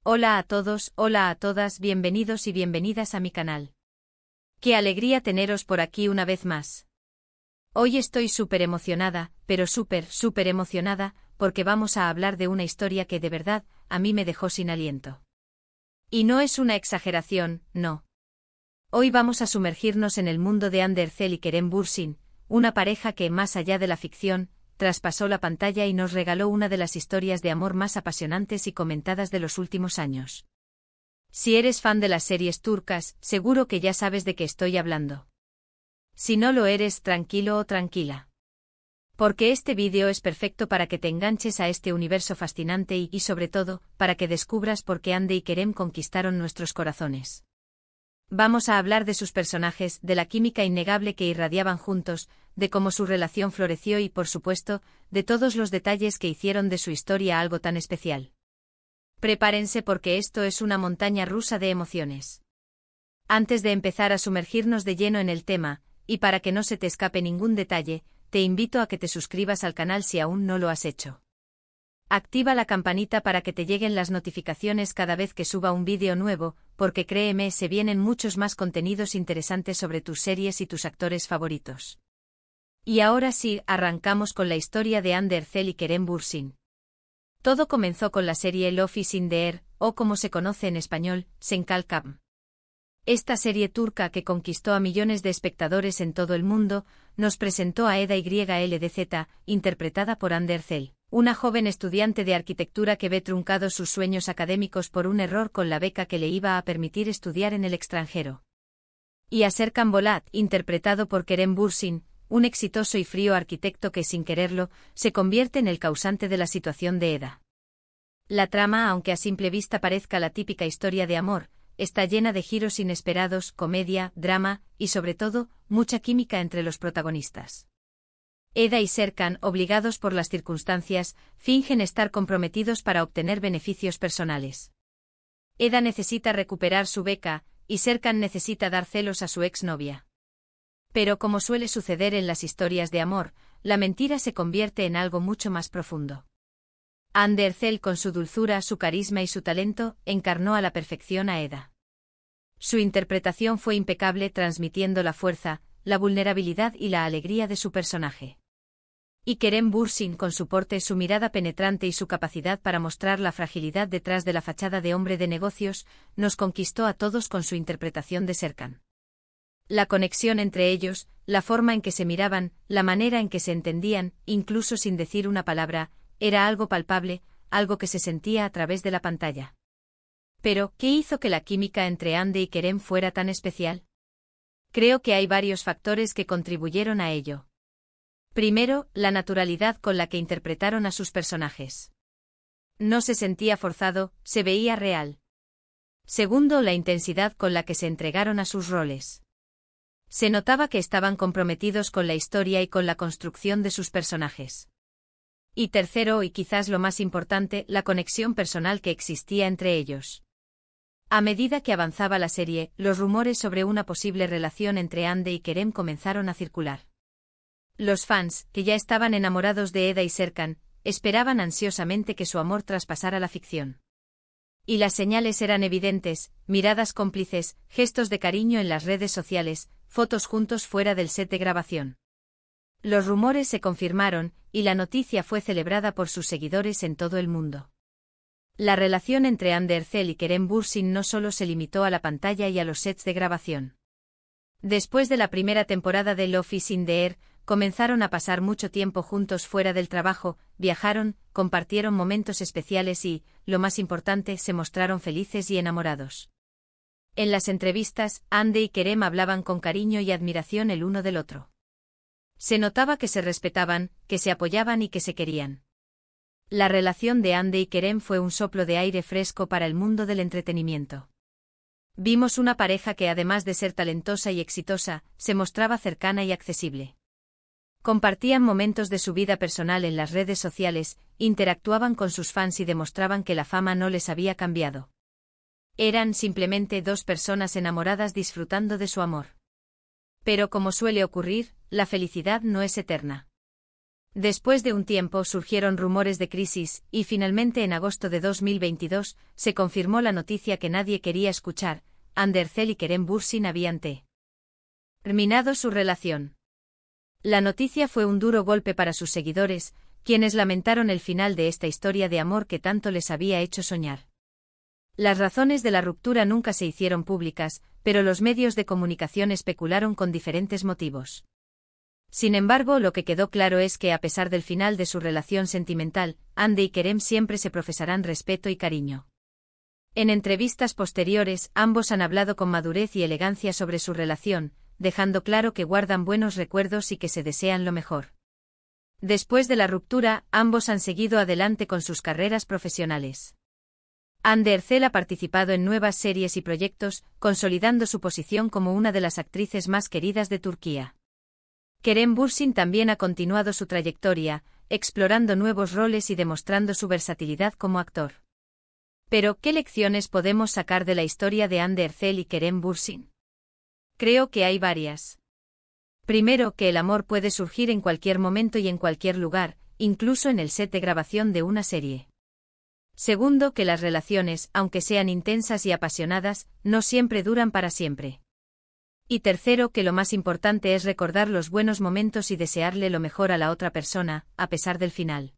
Hola a todos, hola a todas, bienvenidos y bienvenidas a mi canal. Qué alegría teneros por aquí una vez más. Hoy estoy súper emocionada, pero súper emocionada, porque vamos a hablar de una historia que de verdad, a mí me dejó sin aliento. Y no es una exageración, no. Hoy vamos a sumergirnos en el mundo de Ander Zel y Kerem Bürsin, una pareja que, más allá de la ficción, traspasó la pantalla y nos regaló una de las historias de amor más apasionantes y comentadas de los últimos años. Si eres fan de las series turcas, seguro que ya sabes de qué estoy hablando. Si no lo eres, tranquilo o tranquila. Porque este vídeo es perfecto para que te enganches a este universo fascinante y sobre todo, para que descubras por qué Hande y Kerem conquistaron nuestros corazones. Vamos a hablar de sus personajes, de la química innegable que irradiaban juntos, de cómo su relación floreció y, por supuesto, de todos los detalles que hicieron de su historia algo tan especial. Prepárense porque esto es una montaña rusa de emociones. Antes de empezar a sumergirnos de lleno en el tema, y para que no se te escape ningún detalle, te invito a que te suscribas al canal si aún no lo has hecho. Activa la campanita para que te lleguen las notificaciones cada vez que suba un vídeo nuevo, porque créeme, se vienen muchos más contenidos interesantes sobre tus series y tus actores favoritos. Y ahora sí, arrancamos con la historia de Ander Zel y Kerem Bürsin. Todo comenzó con la serie Love is in the Air, o como se conoce en español, Senkalkam. Esta serie turca que conquistó a millones de espectadores en todo el mundo, nos presentó a Eda YLDZ, interpretada por Ander Zel, una joven estudiante de arquitectura que ve truncados sus sueños académicos por un error con la beca que le iba a permitir estudiar en el extranjero. Y a Serkan Bolat, interpretado por Kerem Bürsin, un exitoso y frío arquitecto que, sin quererlo, se convierte en el causante de la situación de Eda. La trama, aunque a simple vista parezca la típica historia de amor, está llena de giros inesperados, comedia, drama, y sobre todo, mucha química entre los protagonistas. Eda y Serkan, obligados por las circunstancias, fingen estar comprometidos para obtener beneficios personales. Eda necesita recuperar su beca, y Serkan necesita dar celos a su exnovia. Pero como suele suceder en las historias de amor, la mentira se convierte en algo mucho más profundo. Ander Zel, con su dulzura, su carisma y su talento, encarnó a la perfección a Eda. Su interpretación fue impecable, transmitiendo la fuerza, la vulnerabilidad y la alegría de su personaje. Y Kerem Bürsin, con su porte, su mirada penetrante y su capacidad para mostrar la fragilidad detrás de la fachada de hombre de negocios, nos conquistó a todos con su interpretación de Serkan. La conexión entre ellos, la forma en que se miraban, la manera en que se entendían, incluso sin decir una palabra, era algo palpable, algo que se sentía a través de la pantalla. Pero, ¿qué hizo que la química entre Hande y Kerem fuera tan especial? Creo que hay varios factores que contribuyeron a ello. Primero, la naturalidad con la que interpretaron a sus personajes. No se sentía forzado, se veía real. Segundo, la intensidad con la que se entregaron a sus roles. Se notaba que estaban comprometidos con la historia y con la construcción de sus personajes. Y tercero, y quizás lo más importante, la conexión personal que existía entre ellos. A medida que avanzaba la serie, los rumores sobre una posible relación entre Hande y Kerem comenzaron a circular. Los fans, que ya estaban enamorados de Eda y Serkan, esperaban ansiosamente que su amor traspasara la ficción. Y las señales eran evidentes: miradas cómplices, gestos de cariño en las redes sociales, fotos juntos fuera del set de grabación. Los rumores se confirmaron, y la noticia fue celebrada por sus seguidores en todo el mundo. La relación entre Ander Zel y Kerem Bürsin no solo se limitó a la pantalla y a los sets de grabación. Después de la primera temporada de Love is in the Air, comenzaron a pasar mucho tiempo juntos fuera del trabajo, viajaron, compartieron momentos especiales y, lo más importante, se mostraron felices y enamorados. En las entrevistas, Hande y Kerem hablaban con cariño y admiración el uno del otro. Se notaba que se respetaban, que se apoyaban y que se querían. La relación de Hande y Kerem fue un soplo de aire fresco para el mundo del entretenimiento. Vimos una pareja que, además de ser talentosa y exitosa, se mostraba cercana y accesible. Compartían momentos de su vida personal en las redes sociales, interactuaban con sus fans y demostraban que la fama no les había cambiado. Eran simplemente dos personas enamoradas disfrutando de su amor. Pero como suele ocurrir, la felicidad no es eterna. Después de un tiempo surgieron rumores de crisis, y finalmente en agosto de 2022, se confirmó la noticia que nadie quería escuchar: Andercel y Kerem Bürsin habían terminado su relación. La noticia fue un duro golpe para sus seguidores, quienes lamentaron el final de esta historia de amor que tanto les había hecho soñar. Las razones de la ruptura nunca se hicieron públicas, pero los medios de comunicación especularon con diferentes motivos. Sin embargo, lo que quedó claro es que a pesar del final de su relación sentimental, Hande y Kerem siempre se profesarán respeto y cariño. En entrevistas posteriores, ambos han hablado con madurez y elegancia sobre su relación, dejando claro que guardan buenos recuerdos y que se desean lo mejor. Después de la ruptura, ambos han seguido adelante con sus carreras profesionales. Andercel ha participado en nuevas series y proyectos, consolidando su posición como una de las actrices más queridas de Turquía. Kerem Bürsin también ha continuado su trayectoria, explorando nuevos roles y demostrando su versatilidad como actor. Pero, ¿qué lecciones podemos sacar de la historia de Andercel y Kerem Bürsin? Creo que hay varias. Primero, que el amor puede surgir en cualquier momento y en cualquier lugar, incluso en el set de grabación de una serie. Segundo, que las relaciones, aunque sean intensas y apasionadas, no siempre duran para siempre. Y tercero, que lo más importante es recordar los buenos momentos y desearle lo mejor a la otra persona, a pesar del final.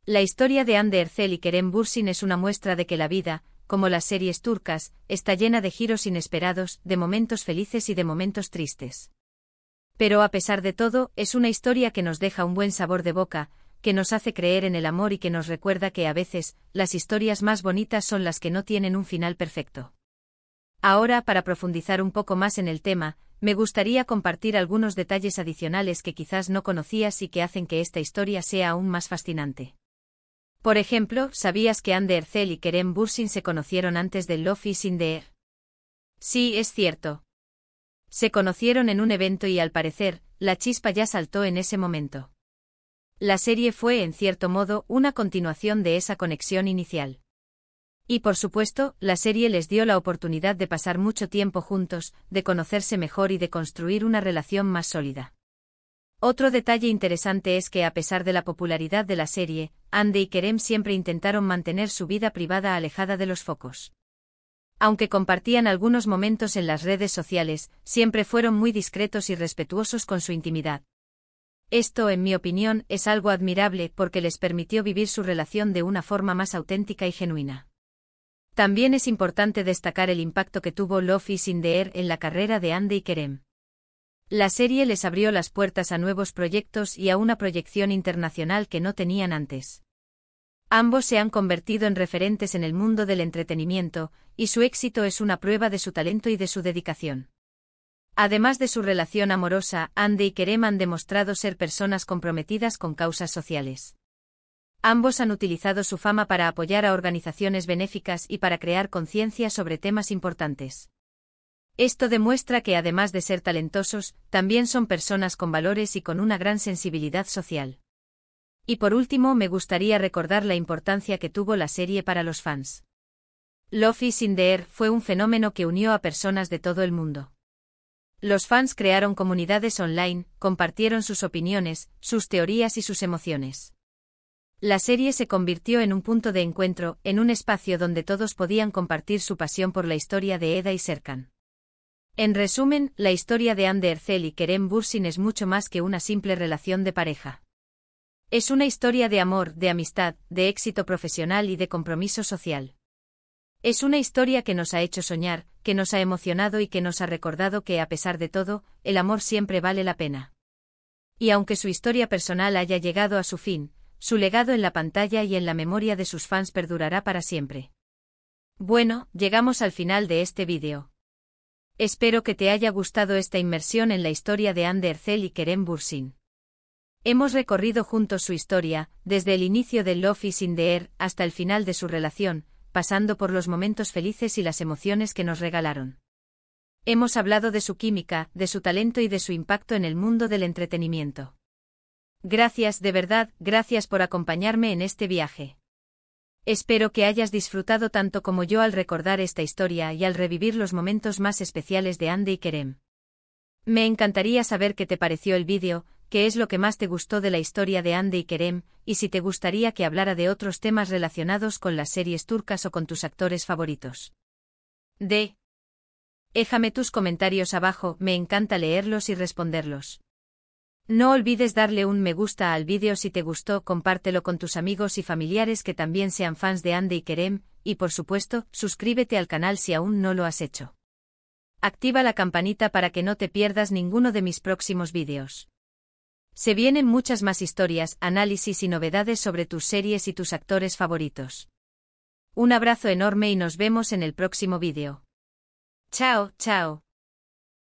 La historia de Andercel y Kerem Bürsin es una muestra de que la vida, como las series turcas, está llena de giros inesperados, de momentos felices y de momentos tristes. Pero a pesar de todo, es una historia que nos deja un buen sabor de boca, que nos hace creer en el amor y que nos recuerda que a veces, las historias más bonitas son las que no tienen un final perfecto. Ahora, para profundizar un poco más en el tema, me gustaría compartir algunos detalles adicionales que quizás no conocías y que hacen que esta historia sea aún más fascinante. Por ejemplo, ¿sabías que Andercel y Kerem Bürsin se conocieron antes de Love is in the Air? Sí, es cierto. Se conocieron en un evento y al parecer, la chispa ya saltó en ese momento. La serie fue, en cierto modo, una continuación de esa conexión inicial. Y por supuesto, la serie les dio la oportunidad de pasar mucho tiempo juntos, de conocerse mejor y de construir una relación más sólida. Otro detalle interesante es que a pesar de la popularidad de la serie, Hande y Kerem siempre intentaron mantener su vida privada alejada de los focos. Aunque compartían algunos momentos en las redes sociales, siempre fueron muy discretos y respetuosos con su intimidad. Esto, en mi opinión, es algo admirable porque les permitió vivir su relación de una forma más auténtica y genuina. También es importante destacar el impacto que tuvo Love is in the Air en la carrera de Hande y Kerem. La serie les abrió las puertas a nuevos proyectos y a una proyección internacional que no tenían antes. Ambos se han convertido en referentes en el mundo del entretenimiento, y su éxito es una prueba de su talento y de su dedicación. Además de su relación amorosa, Hande y Kerem han demostrado ser personas comprometidas con causas sociales. Ambos han utilizado su fama para apoyar a organizaciones benéficas y para crear conciencia sobre temas importantes. Esto demuestra que además de ser talentosos, también son personas con valores y con una gran sensibilidad social. Y por último, me gustaría recordar la importancia que tuvo la serie para los fans. Love is in the Air fue un fenómeno que unió a personas de todo el mundo. Los fans crearon comunidades online, compartieron sus opiniones, sus teorías y sus emociones. La serie se convirtió en un punto de encuentro, en un espacio donde todos podían compartir su pasión por la historia de Eda y Serkan. En resumen, la historia de Andercel y Kerem Bürsin es mucho más que una simple relación de pareja. Es una historia de amor, de amistad, de éxito profesional y de compromiso social. Es una historia que nos ha hecho soñar, que nos ha emocionado y que nos ha recordado que a pesar de todo, el amor siempre vale la pena. Y aunque su historia personal haya llegado a su fin, su legado en la pantalla y en la memoria de sus fans perdurará para siempre. Bueno, llegamos al final de este vídeo. Espero que te haya gustado esta inmersión en la historia de Andercel y Kerem Bürsin. Hemos recorrido juntos su historia, desde el inicio de Love is in the Air hasta el final de su relación, pasando por los momentos felices y las emociones que nos regalaron. Hemos hablado de su química, de su talento y de su impacto en el mundo del entretenimiento. Gracias, de verdad, gracias por acompañarme en este viaje. Espero que hayas disfrutado tanto como yo al recordar esta historia y al revivir los momentos más especiales de Hande y Kerem. Me encantaría saber qué te pareció el vídeo, qué es lo que más te gustó de la historia de Hande y Kerem, y si te gustaría que hablara de otros temas relacionados con las series turcas o con tus actores favoritos. D. Déjame tus comentarios abajo, me encanta leerlos y responderlos. No olvides darle un me gusta al vídeo si te gustó, compártelo con tus amigos y familiares que también sean fans de Hande y Kerem, y por supuesto, suscríbete al canal si aún no lo has hecho. Activa la campanita para que no te pierdas ninguno de mis próximos vídeos. Se vienen muchas más historias, análisis y novedades sobre tus series y tus actores favoritos. Un abrazo enorme y nos vemos en el próximo vídeo. Chao, chao.